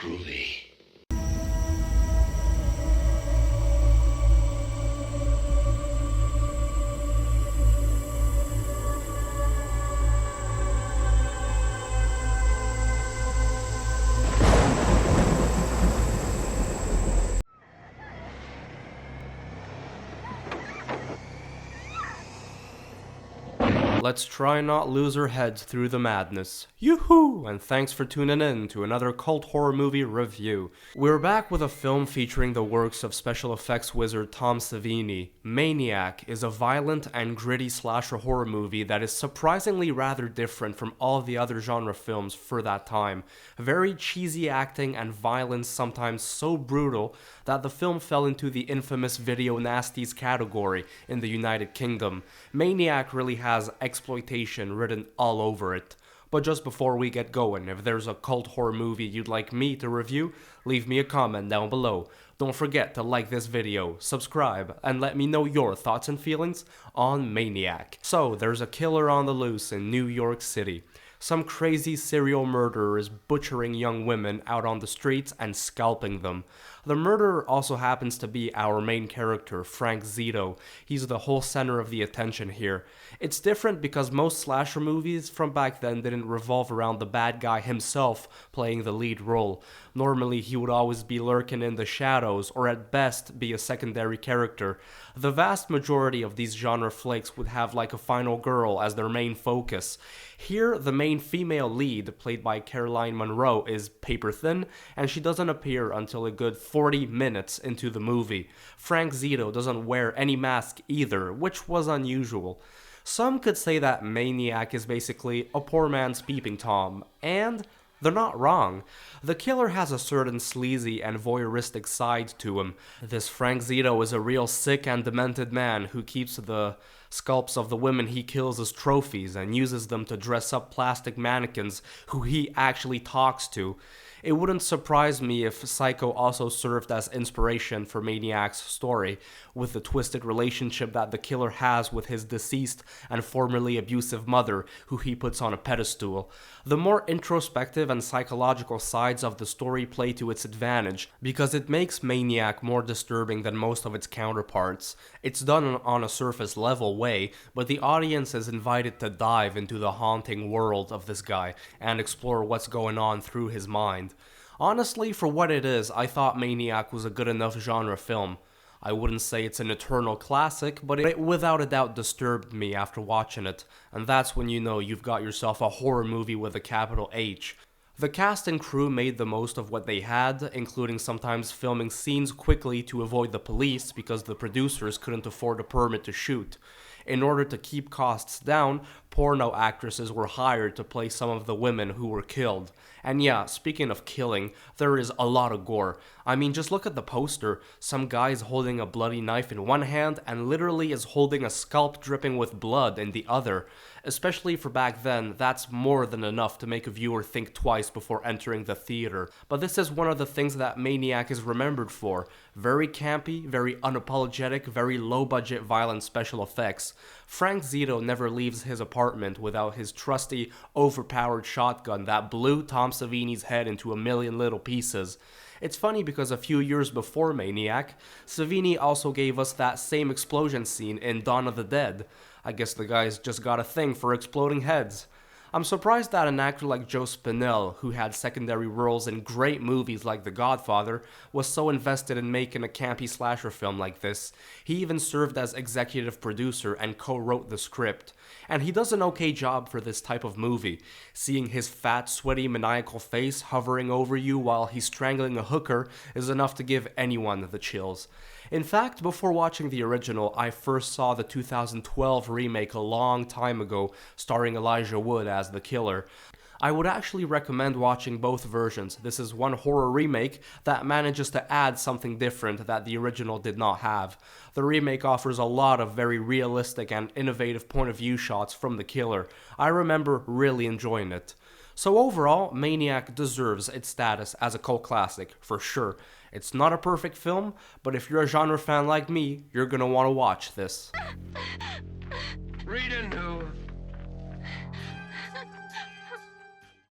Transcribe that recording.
groovy. Let's try not lose our heads through the madness. Yoo-hoo! And thanks for tuning in to another cult horror movie review. We're back with a film featuring the works of special effects wizard Tom Savini. Maniac is a violent and gritty slasher horror movie that is surprisingly rather different from all the other genre films for that time. Very cheesy acting and violence, sometimes so brutal that the film fell into the infamous video nasties category in the United Kingdom. Maniac really has exploitation written all over it. But just before we get going, if there's a cult horror movie you'd like me to review, leave me a comment down below. Don't forget to like this video, subscribe, and let me know your thoughts and feelings on Maniac. So, there's a killer on the loose in New York City. Some crazy serial murderer is butchering young women out on the streets and scalping them. The murderer also happens to be our main character, Frank Zito. He's the whole center of the attention here. It's different because most slasher movies from back then didn't revolve around the bad guy himself playing the lead role. Normally he would always be lurking in the shadows or at best be a secondary character. The vast majority of these genre flicks would have like a final girl as their main focus. Here, the main female lead, played by Caroline Munro, is paper thin, and she doesn't appear until a good 40 minutes into the movie. Frank Zito doesn't wear any mask either, which was unusual. Some could say that Maniac is basically a poor man's Peeping Tom, and they're not wrong. The killer has a certain sleazy and voyeuristic side to him. This Frank Zito is a real sick and demented man who keeps the scalps of the women he kills as trophies and uses them to dress up plastic mannequins who he actually talks to. It wouldn't surprise me if Psycho also served as inspiration for Maniac's story, with the twisted relationship that the killer has with his deceased and formerly abusive mother, who he puts on a pedestal. The more introspective and psychological sides of the story play to its advantage, because it makes Maniac more disturbing than most of its counterparts. It's done on a surface level way, but the audience is invited to dive into the haunting world of this guy and explore what's going on through his mind. Honestly, for what it is, I thought Maniac was a good enough genre film. I wouldn't say it's an eternal classic, but it without a doubt disturbed me after watching it, and that's when you know you've got yourself a horror movie with a capital H. The cast and crew made the most of what they had, including sometimes filming scenes quickly to avoid the police because the producers couldn't afford a permit to shoot. In order to keep costs down, porno actresses were hired to play some of the women who were killed. And yeah, speaking of killing, there is a lot of gore. I mean, just look at the poster. Some guy is holding a bloody knife in one hand and literally is holding a scalp dripping with blood in the other. Especially for back then, that's more than enough to make a viewer think twice before entering the theater. But this is one of the things that Maniac is remembered for. Very campy, very unapologetic, very low-budget violent special effects. Frank Zito never leaves his apartment without his trusty, overpowered shotgun that blew Tom Savini's head into a million little pieces. It's funny because a few years before Maniac, Savini also gave us that same explosion scene in Dawn of the Dead. I guess the guy's just got a thing for exploding heads. I'm surprised that an actor like Joe Spinell, who had secondary roles in great movies like The Godfather, was so invested in making a campy slasher film like this. He even served as executive producer and co-wrote the script. And he does an okay job for this type of movie. Seeing his fat, sweaty, maniacal face hovering over you while he's strangling a hooker is enough to give anyone the chills. In fact, before watching the original, I first saw the 2012 remake a long time ago, starring Elijah Wood as the killer. I would actually recommend watching both versions. This is one horror remake that manages to add something different that the original did not have. The remake offers a lot of very realistic and innovative point of view shots from the killer. I remember really enjoying it. So overall, Maniac deserves its status as a cult classic, for sure. It's not a perfect film, but if you're a genre fan like me, you're gonna want to watch this. Reading.